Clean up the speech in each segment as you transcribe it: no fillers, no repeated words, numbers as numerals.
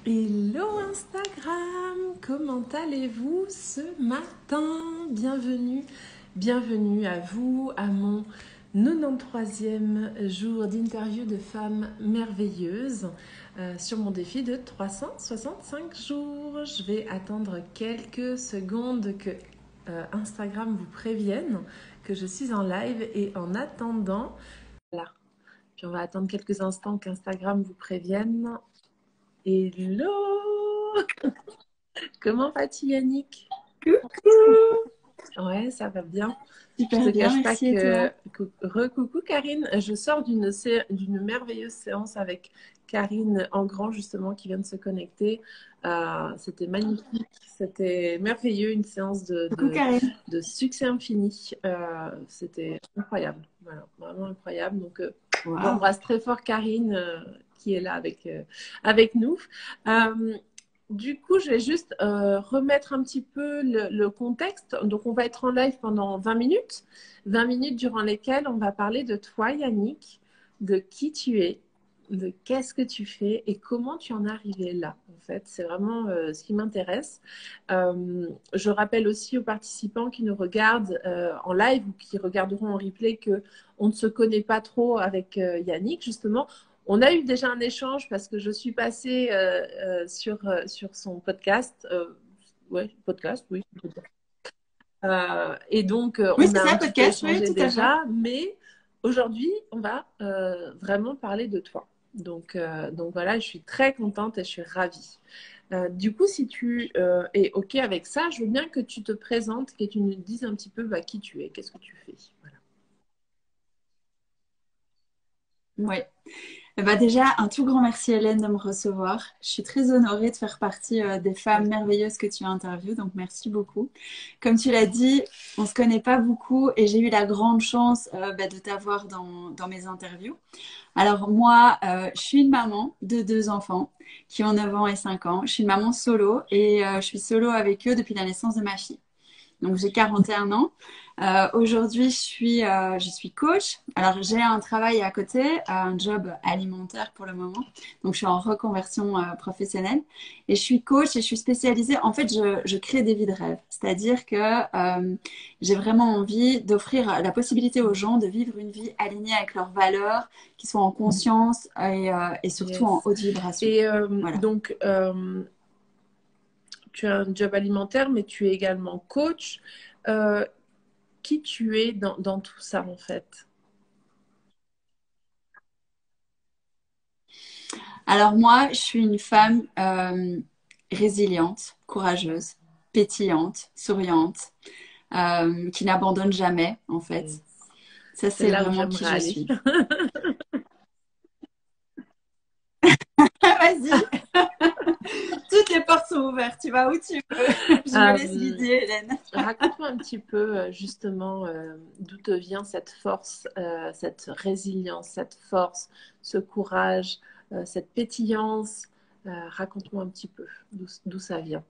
Hello Instagram, comment allez-vous ce matin? Bienvenue à vous, à mon 93e jour d'interview de femmes merveilleuses sur mon défi de 365 jours. Je vais attendre quelques secondes que Instagram vous prévienne que je suis en live et en attendant, voilà. Puis on va attendre quelques instants qu'Instagram vous prévienne. Hello! Comment vas-tu Yannick? Coucou! Ouais, ça va bien. Je te Super bien, cache pas merci et toi? que... Recoucou Karine, je sors d'une merveilleuse séance avec Karine Engrand justement qui vient de se connecter. C'était magnifique, c'était merveilleux, une séance Coucou Karine. de succès infini. C'était incroyable, voilà, vraiment incroyable. Donc Waouh. j'embrasse très fort Karine qui est là avec nous. Euh, Du coup, je vais juste remettre un petit peu le contexte. Donc, on va être en live pendant 20 minutes. 20 minutes durant lesquelles on va parler de toi, Yannick, de qui tu es, de qu'est-ce que tu fais et comment tu en es arrivé là. En fait, c'est vraiment ce qui m'intéresse. Je rappelle aussi aux participants qui nous regardent en live ou qui regarderont en replay que on ne se connaît pas trop avec Yannick, justement. On a eu déjà un échange parce que je suis passée sur son podcast. Ouais, podcast, oui. Et donc, Oui, on c'est a un ça, petit peu podcast, oui, échangé tout à fait. déjà, mais aujourd'hui, on va vraiment parler de toi. Donc voilà, je suis très contente et je suis ravie. Du coup, si tu es OK avec ça, je veux bien que tu te présentes, que tu nous dises un petit peu bah, qui tu es, qu'est-ce que tu fais. Voilà. Oui. Bah déjà, un tout grand merci Hélène de me recevoir. Je suis très honorée de faire partie des femmes merveilleuses que tu interviews, donc merci beaucoup. Comme tu l'as dit, on se connaît pas beaucoup et j'ai eu la grande chance de t'avoir dans mes interviews. Alors moi, je suis une maman de deux enfants qui ont 9 ans et 5 ans. Je suis une maman solo et je suis solo avec eux depuis la naissance de ma fille. Donc j'ai 41 ans. Aujourd'hui, je suis coach. Alors j'ai un travail à côté, un job alimentaire pour le moment. Donc je suis en reconversion professionnelle. Et je suis coach et je suis spécialisée. En fait, je crée des vies de rêve. C'est-à-dire que j'ai vraiment envie d'offrir la possibilité aux gens de vivre une vie alignée avec leurs valeurs, qui soit en conscience et surtout en Yes. haute vibration. Et Voilà. donc, tu as un job alimentaire, mais tu es également coach. Euh, qui tu es dans tout ça, en fait? Alors moi, je suis une femme résiliente, courageuse, pétillante, souriante, qui n'abandonne jamais, en fait. Yes. Ça, C'est c'est là où vraiment qui j'aimerais je aller. suis. Vas-y, toutes les portes sont ouvertes. Tu vas où tu veux. Je me laisse Euh, guider, Hélène. Raconte-moi un petit peu justement d'où te vient cette force, cette résilience, cette force, ce courage, cette pétillance. Raconte-moi un petit peu d'où ça vient.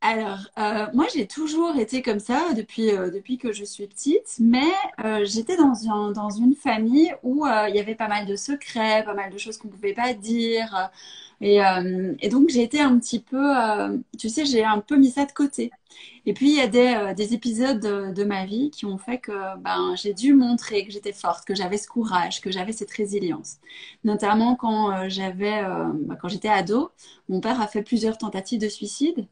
Alors, moi, j'ai toujours été comme ça depuis que je suis petite, mais j'étais dans une famille où il y avait pas mal de secrets, pas mal de choses qu'on pouvait pas dire. Et donc, j'ai été un petit peu, tu sais, j'ai un peu mis ça de côté. Et puis, il y a des épisodes de ma vie qui ont fait que ben, j'ai dû montrer que j'étais forte, que j'avais ce courage, que j'avais cette résilience. Notamment quand j'étais ado, mon père a fait plusieurs tentatives de suicide.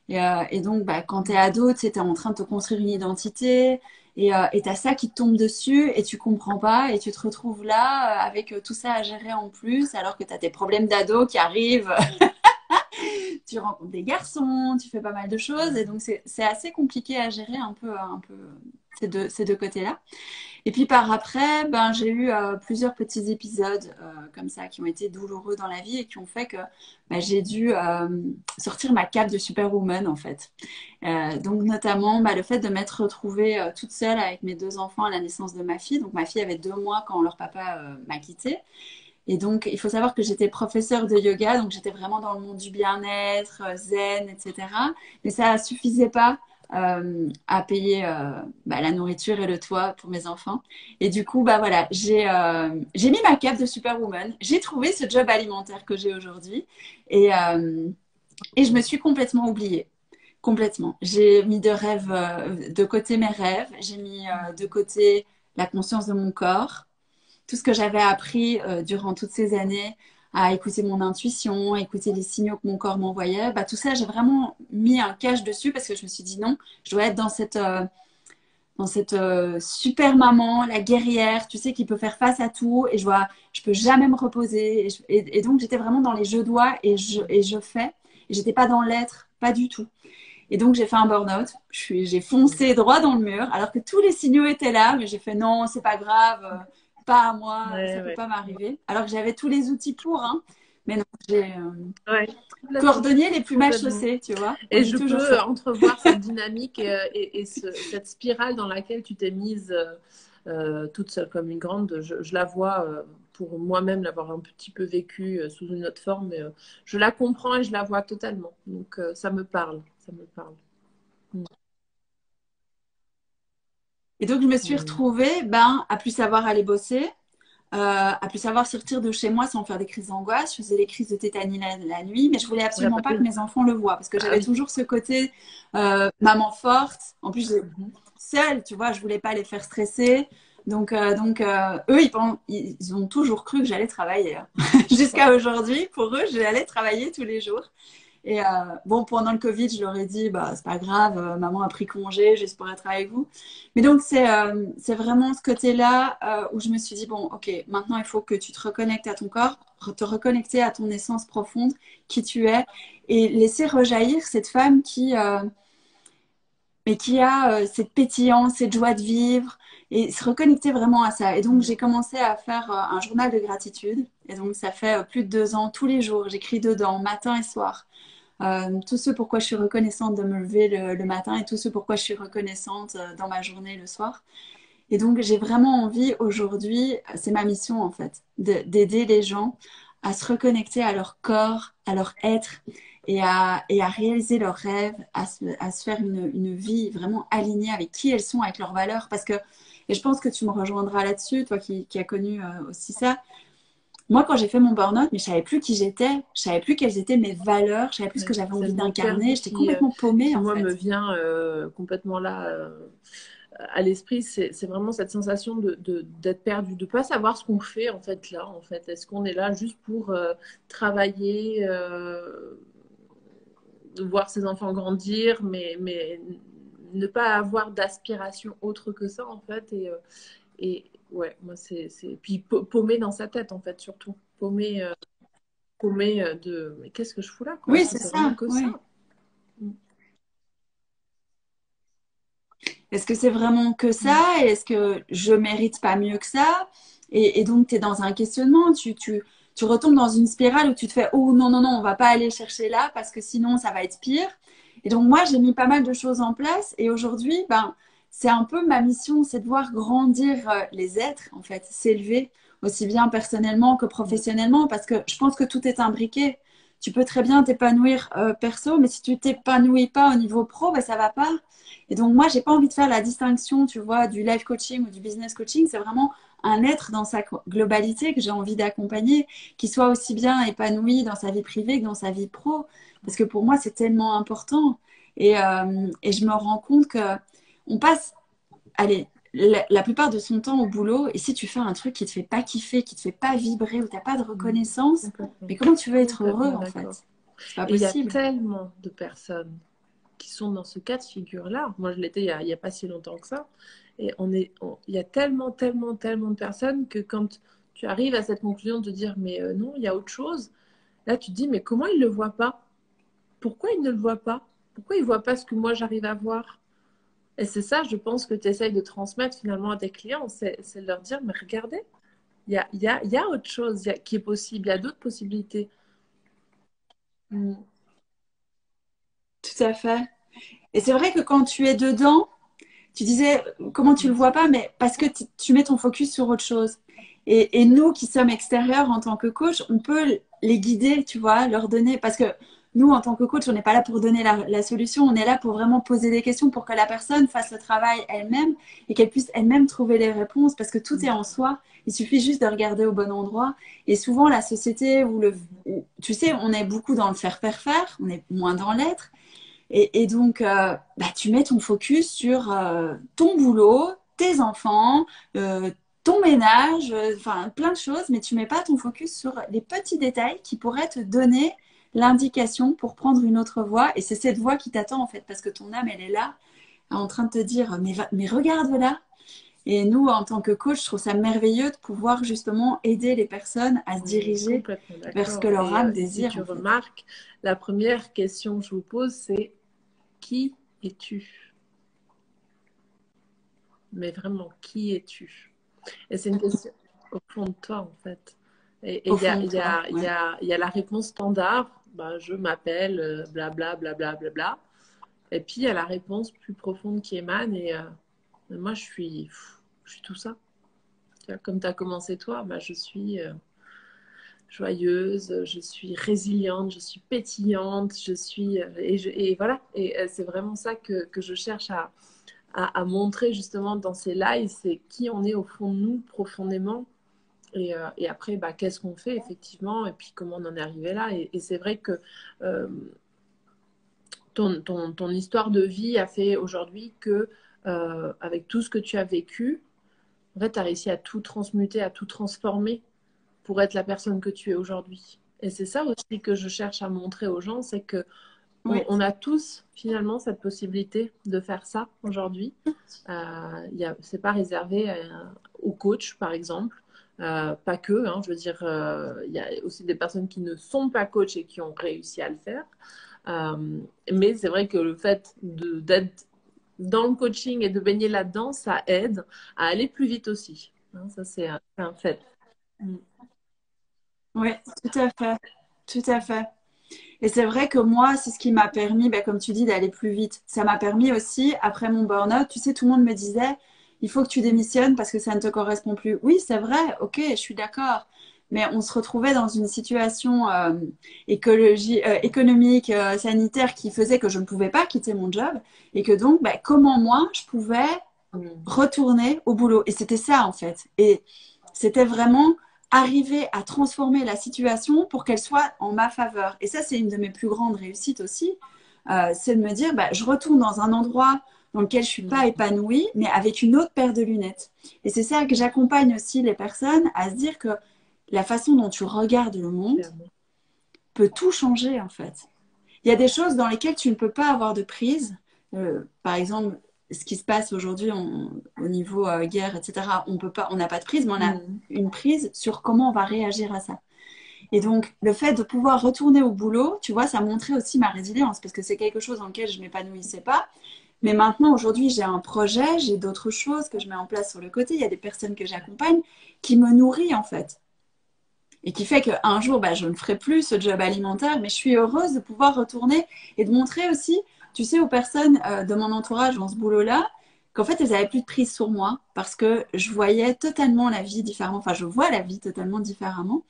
Et donc, bah, quand tu es ado, tu es en train de te construire une identité et tu as ça qui te tombe dessus et tu comprends pas et tu te retrouves là avec tout ça à gérer en plus alors que tu as tes problèmes d'ado qui arrivent. Tu rencontres des garçons, tu fais pas mal de choses et donc c'est assez compliqué à gérer un peu ces deux côtés-là. Et puis par après, ben, j'ai eu plusieurs petits épisodes comme ça qui ont été douloureux dans la vie et qui ont fait que ben, j'ai dû sortir ma cape de superwoman en fait. Donc notamment le fait de m'être retrouvée toute seule avec mes deux enfants à la naissance de ma fille. Donc ma fille avait 2 mois quand leur papa m'a quittée. Et donc, il faut savoir que j'étais professeure de yoga, donc j'étais vraiment dans le monde du bien-être, zen, etc. Mais ça suffisait pas à payer la nourriture et le toit pour mes enfants. Et du coup, bah voilà, j'ai mis ma cape de superwoman. J'ai trouvé ce job alimentaire que j'ai aujourd'hui et je me suis complètement oubliée. Complètement. J'ai mis de côté mes rêves. J'ai mis de côté la conscience de mon corps, tout ce que j'avais appris durant toutes ces années à écouter mon intuition, à écouter les signaux que mon corps m'envoyait, bah, tout ça, j'ai vraiment mis un cache dessus parce que je me suis dit non, je dois être dans cette super maman, la guerrière, tu sais, qui peut faire face à tout et je peux jamais me reposer. Et donc, j'étais vraiment dans les je dois et je fais. Et j'étais pas dans l'être, pas du tout. Et donc, j'ai fait un burn-out. J'ai foncé droit dans le mur, alors que tous les signaux étaient là, mais j'ai fait non, c'est pas grave, pas à moi, ça Ouais, peut ouais. pas m'arriver. Alors que j'avais tous les outils pour, hein. Mais non, j'ai Ouais, complètement. cordonnier les plus mal Complètement. chaussés, tu vois. On Et dit je toujours peux ça. entrevoir cette dynamique cette spirale dans laquelle tu t'es mise toute seule comme une grande. Je la vois pour moi-même l'avoir un petit peu vécu sous une autre forme, mais je la comprends et je la vois totalement. Donc ça me parle, ça me parle. Mm. Et donc, je me suis Mm. retrouvée à plus savoir aller bosser, à plus savoir sortir de chez moi sans faire des crises d'angoisse. Je faisais des crises de tétanie la nuit, mais je voulais Ouais, absolument bah pas que oui. mes enfants le voient parce que Bah j'avais oui. toujours ce côté maman forte. En plus, Mhm. seule, tu vois, je voulais pas les faire stresser. Eux, ils ont toujours cru que j'allais travailler, hein. Jusqu'à aujourd'hui, pour eux, j'allais travailler tous les jours. Et bon, pendant le Covid, je leur ai dit, bah, c'est pas grave, maman a pris congé juste pour être avec vous. Mais donc, c'est vraiment ce côté-là où je me suis dit, bon, ok, maintenant, il faut que tu te reconnectes à ton corps, te reconnecter à ton essence profonde, qui tu es, et laisser rejaillir cette femme mais qui a cette pétillance, cette joie de vivre, et se reconnecter vraiment à ça. Et donc, j'ai commencé à faire un journal de gratitude. Et donc, ça fait plus de 2 ans, tous les jours, j'écris dedans, matin et soir. Tout ce pourquoi je suis reconnaissante de me lever le matin et tout ce pourquoi je suis reconnaissante dans ma journée le soir. Et donc, j'ai vraiment envie aujourd'hui, c'est ma mission en fait, d'aider les gens à se reconnecter à leur corps, à leur être et à réaliser leurs rêves, à se faire une vie vraiment alignée avec qui elles sont, avec leurs valeurs. Parce que, et je pense que tu me rejoindras là-dessus, toi qui as connu aussi ça, moi, quand j'ai fait mon burn-out, mais je savais plus qui j'étais, je savais plus quelles étaient mes valeurs, je savais plus ce que Ouais. j'avais C'est envie le mot perdu d'incarner, j'étais complètement paumée qui, en moi, me fait. vient complètement là à l'esprit. C'est vraiment cette sensation d'être perdu, de ne pas savoir ce qu'on fait en fait là. En fait, est-ce qu'on est là juste pour travailler, voir ses enfants grandir, mais ne pas avoir d'aspiration autre que ça en fait. Et ouais, moi c'est puis paumé dans sa tête en fait surtout, paumé de mais qu'est-ce que je fous là quoi? Oui, Est-ce que c'est c'est vraiment ça, que ça? oui. Est-ce que c'est vraiment que Mm. ça? Et est-ce que je mérite pas mieux que ça? Et donc, tu es dans un questionnement, tu retombes dans une spirale où tu te fais, oh non, non, non, on va pas aller chercher là parce que sinon, ça va être pire. Et donc, moi, j'ai mis pas mal de choses en place et aujourd'hui, c'est un peu ma mission, c'est de voir grandir les êtres, en fait, s'élever aussi bien personnellement que professionnellement parce que je pense que tout est imbriqué. Tu peux très bien t'épanouir perso, mais si tu t'épanouis pas au niveau pro, ben, ça va pas. Et donc, moi, j'ai pas envie de faire la distinction, tu vois, du life coaching ou du business coaching. C'est vraiment un être dans sa globalité que j'ai envie d'accompagner, qui soit aussi bien épanoui dans sa vie privée que dans sa vie pro. Parce que pour moi, c'est tellement important. Et je me rends compte que on passe, allez, la plupart de son temps au boulot. Et si tu fais un truc qui te fait pas kiffer, qui te fait pas vibrer, où t'as pas de Mm. reconnaissance, Complètement. mais comment tu veux être heureux, Complètement en d'accord. fait? C'est pas Et il y a possible. tellement de personnes qui sont dans ce cas de figure-là. Moi, je l'étais il y a pas si longtemps que ça. Et il y a tellement, tellement, tellement de personnes que quand tu arrives à cette conclusion de dire, mais non, il y a autre chose, là, tu te dis, mais comment ils ne le voient pas? Pourquoi ils ne le voient pas? Pourquoi ils ne voient pas ce que moi, j'arrive à voir? Et c'est ça, je pense, que tu essayes de transmettre finalement à tes clients, c'est de leur dire, mais regardez, il y a autre chose qui est possible, il y a d'autres possibilités. Mm. Tout à fait. Et c'est vrai que quand tu es dedans, tu disais comment tu le vois pas, mais parce que tu mets ton focus sur autre chose. Et nous qui sommes extérieurs en tant que coach, on peut les guider, tu vois, leur donner. Parce que nous, en tant que coach, on n'est pas là pour donner la solution, on est là pour vraiment poser des questions pour que la personne fasse le travail elle-même et qu'elle puisse elle-même trouver les réponses parce que tout est en soi. Il suffit juste de regarder au bon endroit. Et souvent, la société, tu sais, on est beaucoup dans le faire, on est moins dans l'être. Et donc, tu mets ton focus sur ton boulot, tes enfants, ton ménage, enfin plein de choses, mais tu mets pas ton focus sur les petits détails qui pourraient te donner l'indication pour prendre une autre voie. Et c'est cette voie qui t'attend en fait, parce que ton âme, elle est là, en train de te dire, mais regarde là. Et nous, en tant que coach, je trouve ça merveilleux de pouvoir justement aider les personnes à se diriger vers ce que leur âme désire. Si tu remarques, la première question que je vous pose, c'est qui es-tu? Mais vraiment, qui es-tu? Et c'est une question au fond de toi, en fait. Et il y a la réponse standard, je m'appelle, blabla, blabla, blabla. Et puis, il y a la réponse plus profonde qui émane. Et moi, je suis tout ça. Comme tu as commencé toi, je suis joyeuse, je suis résiliente, je suis pétillante, et voilà. Et c'est vraiment ça que je cherche à montrer justement dans ces lives, c'est qui on est au fond de nous profondément. Et après, qu'est-ce qu'on fait effectivement, et puis comment on en est arrivé là. Et c'est vrai que ton histoire de vie a fait aujourd'hui que, avec tout ce que tu as vécu, en fait, tu as réussi à tout transmuter, à tout transformer pour être la personne que tu es aujourd'hui. Et c'est ça aussi que je cherche à montrer aux gens, c'est que on a tous finalement cette possibilité de faire ça aujourd'hui. C'est pas réservé aux coachs, par exemple. Pas que, hein, je veux dire, il y a aussi des personnes qui ne sont pas coachs et qui ont réussi à le faire. Mais c'est vrai que le fait d'être dans le coaching et de baigner là-dedans, ça aide à aller plus vite aussi. Hein, ça, c'est un fait. Oui, tout à fait. Tout à fait. Et c'est vrai que moi, c'est ce qui m'a permis, comme tu dis, d'aller plus vite. Ça m'a permis aussi, après mon burn-out, tu sais, tout le monde me disait, il faut que tu démissionnes parce que ça ne te correspond plus. Oui, c'est vrai, ok, je suis d'accord. Mais on se retrouvait dans une situation économique, sanitaire qui faisait que je ne pouvais pas quitter mon job et que donc, comment moi, je pouvais retourner au boulot. Et c'était ça, en fait. Et c'était vraiment arriver à transformer la situation pour qu'elle soit en ma faveur. Et ça, c'est une de mes plus grandes réussites aussi. C'est de me dire, je retourne dans un endroit dans lequel je suis pas épanouie, mais avec une autre paire de lunettes. Et c'est ça que j'accompagne aussi les personnes à se dire que la façon dont tu regardes le monde peut tout changer, en fait. Il y a des choses dans lesquelles tu ne peux pas avoir de prise. Par exemple, ce qui se passe aujourd'hui au niveau guerre, etc., on n'a pas de prise, mais on a une prise sur comment on va réagir à ça. Et donc, le fait de pouvoir retourner au boulot, tu vois, ça montrait aussi ma résilience, parce que c'est quelque chose dans lequel je ne m'épanouissais pas. Mais maintenant, aujourd'hui, j'ai un projet, j'ai d'autres choses que je mets en place sur le côté. Il y a des personnes que j'accompagne qui me nourrissent, en fait. Et qui fait qu'un jour, je ne ferai plus ce job alimentaire, mais je suis heureuse de pouvoir retourner et de montrer aussi, tu sais, aux personnes de mon entourage dans ce boulot-là, qu'en fait, elles n'avaient plus de prise sur moi parce que je voyais totalement la vie différemment. Enfin, je vois la vie totalement différemment.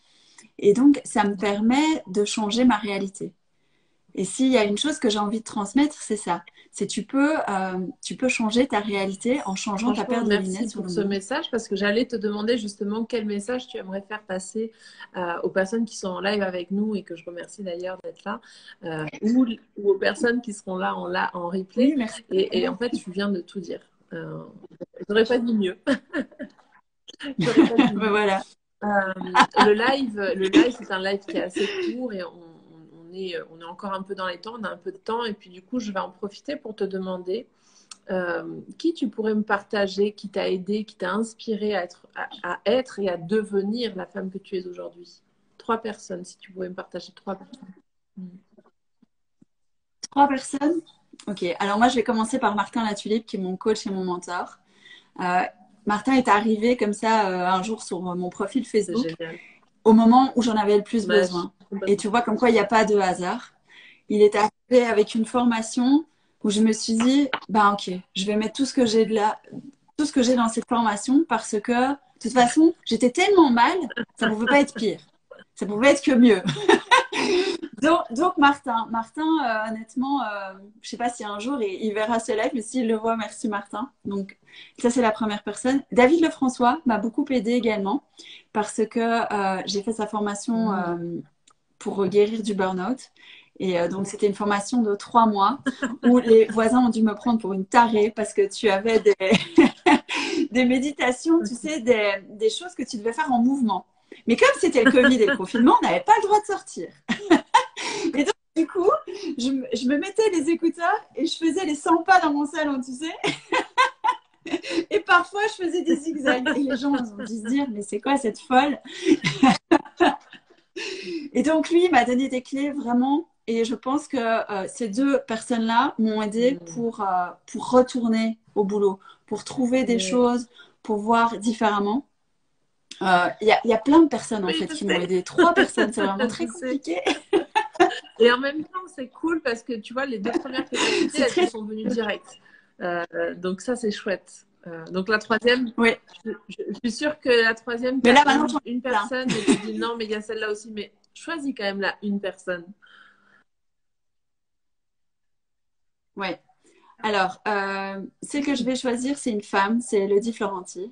Et donc, ça me permet de changer ma réalité. Et s'il y a une chose que j'ai envie de transmettre, c'est ça. C'est tu peux changer ta réalité en changeant ta paire de lunettes sur le monde. Merci pour ce message, parce que j'allais te demander justement quel message tu aimerais faire passer aux personnes qui sont en live avec nous, et que je remercie d'ailleurs d'être là, ou aux personnes qui seront là en replay. Oui, merci. Et en fait, tu viens de tout dire. Je n'aurais pas dit mieux. Voilà. Le live, c'est un live qui est assez court, et on est encore un peu dans les temps, on a un peu de temps, et puis du coup, je vais en profiter pour te demander qui tu pourrais me partager, qui t'a aidé, qui t'a inspiré à être et à devenir la femme que tu es aujourd'hui. 3 personnes, si tu pouvais me partager 3 personnes. 3 personnes? Ok, alors moi je vais commencer par Martin Latulippe, qui est mon coach et mon mentor. Martin est arrivé comme ça un jour sur mon profil Facebook, au moment où j'en avais le plus besoin. Et tu vois comme quoi il n'y a pas de hasard. Il est arrivé avec une formation où je me suis dit, ok, je vais mettre tout ce que j'ai dans cette formation, parce que de toute façon, j'étais tellement mal, ça ne pouvait pas être pire. Ça pouvait être que mieux. Donc Martin, honnêtement, je sais pas si un jour il verra ce live, mais s'il le voit, merci Martin. Donc ça c'est la première personne. David Lefrançois m'a beaucoup aidé également parce que j'ai fait sa formation pour guérir du burn-out. Et donc c'était une formation de 3 mois où les voisins ont dû me prendre pour une tarée parce que tu avais des méditations, tu sais, des choses que tu devais faire en mouvement. Mais comme c'était le Covid et le confinement, on n'avait pas le droit de sortir. Et donc, du coup, je me mettais les écouteurs et je faisais les 100 pas dans mon salon, tu sais. Et parfois, je faisais des zigzags. Et les gens ont dû se dire, mais c'est quoi cette folle? Et donc, lui, il m'a donné des clés vraiment. Et je pense que ces deux personnes-là m'ont aidé pour retourner au boulot, pour trouver des choses, pour voir différemment. Il y a plein de personnes en fait qui m'ont aidé. 3 personnes, c'est vraiment très compliqué. Et en même temps, c'est cool parce que tu vois, les 2 premières que tu as citées, elles sont venues direct. Donc ça, c'est chouette. Donc la troisième, je suis sûre que la troisième, mais là, maintenant, une personne et tu dis non, mais il y a celle-là aussi, mais choisis quand même là une personne. Ouais. Alors, celle que je vais choisir, c'est une femme, c'est Elodie Florenti,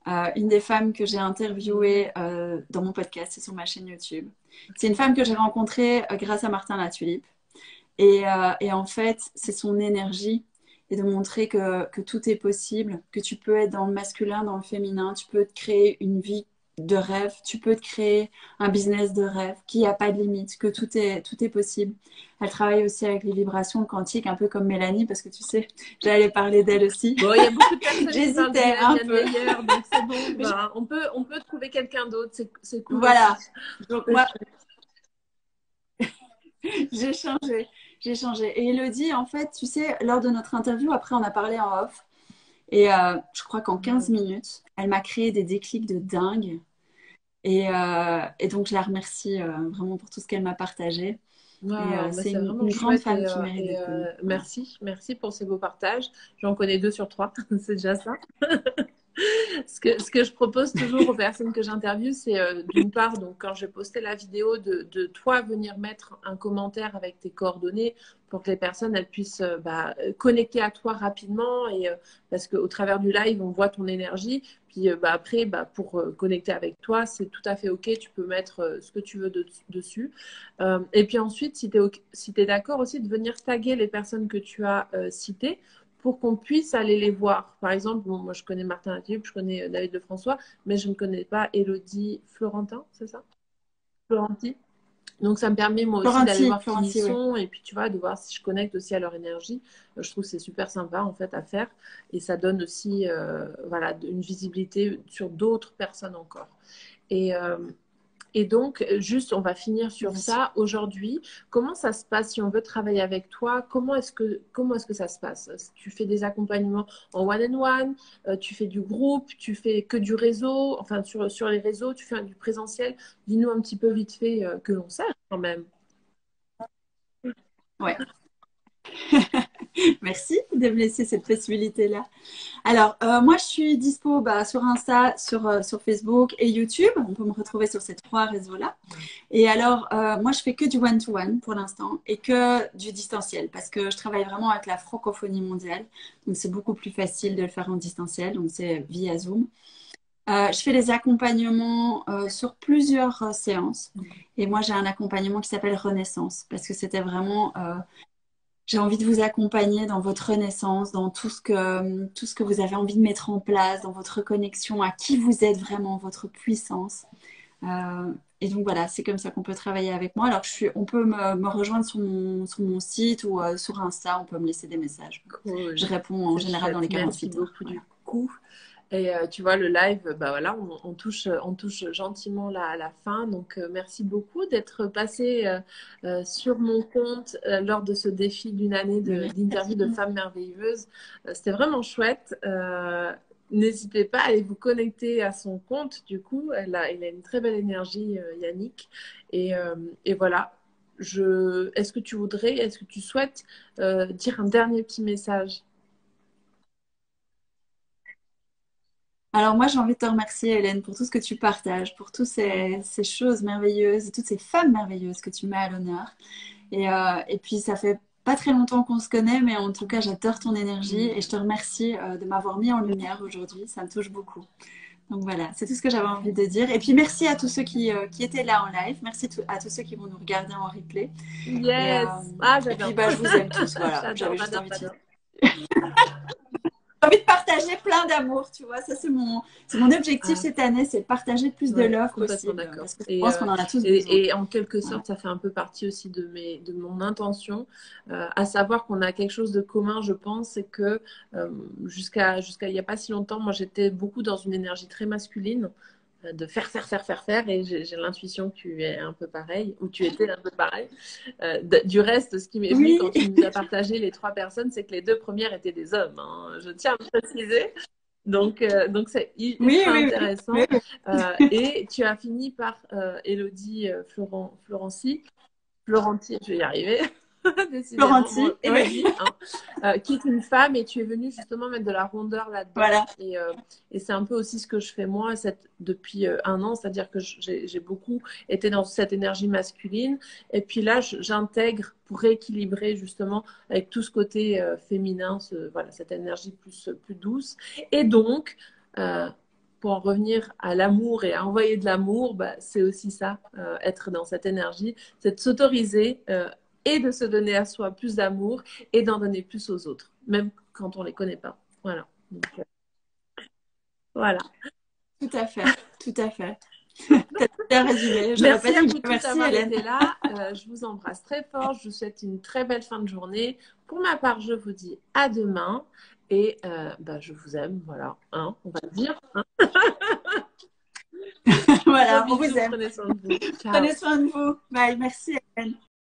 une des femmes que j'ai interviewées dans mon podcast et sur ma chaîne YouTube. C'est une femme que j'ai rencontrée grâce à Martin Latulipe. Et en fait, c'est son énergie et de montrer que tout est possible, que tu peux être dans le masculin, dans le féminin, tu peux te créer une vie de rêve, tu peux te créer un business de rêve, qu'il n'y a pas de limite, que tout est possible. Elle travaille aussi avec les vibrations quantiques, un peu comme Mélanie, parce que tu sais, j'allais parler d'elle aussi. Bon, il y a beaucoup de personnes qui parlent J'hésitais un peu. meilleur, donc c'est bon. Ben, on peut trouver quelqu'un d'autre, c'est cool. Voilà. Donc moi, j'ai changé. J'ai changé. Et Elodie, en fait, tu sais, lors de notre interview, après, on a parlé en off. Et je crois qu'en 15 minutes, elle m'a créé des déclics de dingue. Et donc, je la remercie vraiment pour tout ce qu'elle m'a partagé. Wow, C'est une grande femme qui mérite d'être connue. Merci pour ces beaux partages. J'en connais 2 sur 3, c'est déjà ça. Ce que je propose toujours aux personnes que j'interviewe, c'est d'une part, donc quand je vais poster la vidéo, de toi venir mettre un commentaire avec tes coordonnées pour que les personnes elles puissent connecter à toi rapidement et parce qu'au travers du live, on voit ton énergie. Puis après, pour connecter avec toi, c'est tout à fait OK. Tu peux mettre ce que tu veux dessus. Et puis ensuite, si tu es d'accord aussi, de venir taguer les personnes que tu as citées pour qu'on puisse aller les voir. Par exemple, bon, moi je connais Martin Latulipe, je connais David Lefrançois, mais je ne connais pas Elodie Florentin, c'est ça? Florenti. Donc ça me permet moi aussi d'aller voir qui ils sont et puis tu vois, de voir si je connecte aussi à leur énergie. Je trouve que c'est super sympa en fait à faire et ça donne aussi voilà, une visibilité sur d'autres personnes encore. Et donc, juste, on va finir sur ça. Aujourd'hui, comment ça se passe si on veut travailler avec toi? Comment est-ce que ça se passe? Tu fais des accompagnements en one-on-one, tu fais du groupe, tu fais que du réseau, enfin sur les réseaux, tu fais du présentiel. Dis-nous un petit peu vite fait que l'on sache quand même. Ouais. Merci de me laisser cette possibilité-là. Alors, moi, je suis dispo sur Insta, sur Facebook et YouTube. On peut me retrouver sur ces 3 réseaux-là. Et alors, moi, je fais que du one-to-one pour l'instant et que du distanciel parce que je travaille vraiment avec la francophonie mondiale. Donc, c'est beaucoup plus facile de le faire en distanciel. Donc, c'est via Zoom. Je fais des accompagnements sur plusieurs séances. Et moi, j'ai un accompagnement qui s'appelle Renaissance parce que c'était vraiment j'ai envie de vous accompagner dans votre renaissance, dans tout ce que vous avez envie de mettre en place, dans votre connexion à qui vous êtes vraiment, votre puissance. Et donc voilà, c'est comme ça qu'on peut travailler avec moi. Alors on peut me rejoindre sur mon site ou sur Insta, on peut me laisser des messages. Cool. Je réponds en général dans les 48 heures. Merci beaucoup du coup. Et tu vois, le live, voilà, on touche gentiment la fin. Donc, merci beaucoup d'être passé sur mon compte lors de ce défi d'une année d'interview de femmes merveilleuses. C'était vraiment chouette. N'hésitez pas à aller vous connecter à son compte. Du coup, il a une très belle énergie, Yannick. Et voilà. Est-ce que tu souhaites dire un dernier petit message? Alors moi, j'ai envie de te remercier, Hélène, pour tout ce que tu partages, pour toutes ces choses merveilleuses et toutes ces femmes merveilleuses que tu mets à l'honneur. Et puis, ça fait pas très longtemps qu'on se connaît, mais en tout cas, j'adore ton énergie et je te remercie de m'avoir mis en lumière aujourd'hui. Ça me touche beaucoup. Donc voilà, c'est tout ce que j'avais envie de dire. Et puis merci à tous ceux qui étaient là en live. Merci à tous ceux qui vont nous regarder en replay. Et, euh, Yes. Ah, et puis j'adore. bah, je vous aime tous. Voilà, J'adore, j'avais juste j'adore, envie de j'adore. j'ai envie de partager plein d'amour, tu vois. Ça, c'est mon objectif Ah, cette année, c'est de partager le plus de ouais, love complètement possible. d'accord. Parce que je pense qu'on en a tous besoin. Et en quelque Voilà. sorte, ça fait un peu partie aussi de mon intention, à savoir qu'on a quelque chose de commun, je pense, c'est que jusqu'à il n'y a pas si longtemps, moi j'étais beaucoup dans une énergie très masculine, de faire, faire, faire, faire, faire, et j'ai l'intuition que tu es un peu pareil, ou tu étais un peu pareil. Du reste, ce qui m'est venu Oui, quand tu nous as partagé les trois personnes, c'est que les deux premières étaient des hommes, hein. Je tiens à le préciser. Donc c'est oui, ultra oui, oui, intéressant. oui. Et tu as fini par Élodie Florenti, je vais y arriver, décidément. Bon, Florentie, oui. Élodie, hein, qui est une femme, et tu es venue justement mettre de la rondeur là-dedans. Voilà, Et c'est un peu aussi ce que je fais moi depuis un an, c'est-à-dire que j'ai beaucoup été dans cette énergie masculine. Et puis là, j'intègre pour rééquilibrer justement avec tout ce côté féminin, voilà, cette énergie plus douce. Et donc, euh, pour en revenir à l'amour et à envoyer de l'amour, bah, c'est aussi ça, être dans cette énergie, c'est de s'autoriser et de se donner à soi plus d'amour et d'en donner plus aux autres, même quand on ne les connaît pas. Voilà. Donc, voilà. tout à fait, tout à fait. T'as bien résumé. J'aurais pas Merci à dit vous mieux. tous Merci, d'avoir Hélène. été là. Je vous embrasse très fort. Je vous souhaite une très belle fin de journée. Pour ma part, je vous dis à demain. Et bah, je vous aime, voilà, hein, on va le dire. Hein. Gros Voilà, on vous bisous, aime. prenez soin de vous. Ciao. Prenez soin de vous. Bye, merci, Hélène.